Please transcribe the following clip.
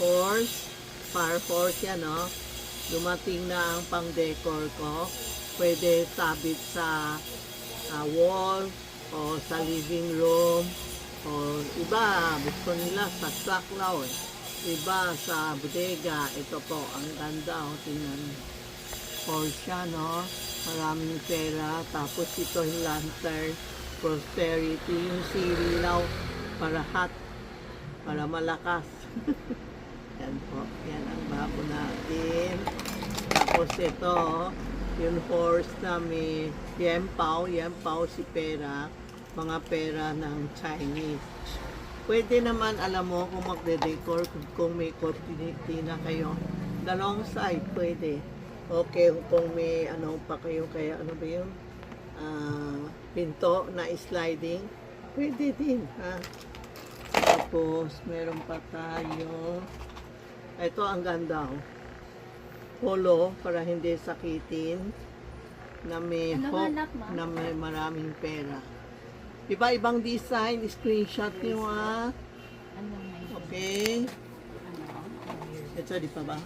horse, fire horse yan, no? Dumating na ang pang-decor ko. Pwede sabit sa wall o sa living room o iba, gusto nila sa saklaw eh. Iba sa bodega. Ito po, ang ganda, oh, tingnan. Porsche, no? Maraming pera. Tapos ito yung lantern, prosperity, yung silaw para hot, para malakas. Yan po, yan ang babo natin. Tapos ito, yung horse na may yempao si pera, mga pera ng Chinese. Pwede naman, alam mo, kung magde-decor, kung may cortina kayo, dalawang side, pwede. Okay, kung may ano pa kayo, kaya ano ba yun? Pinto na sliding, pwede din, ha? Tapos, meron pa tayo. Ito ang ganda, oh. Polo, para hindi sakitin, na may hook, na may maraming pera. Iba-ibang design, screenshot nyo, ha? Okay. Ito, di pa ba?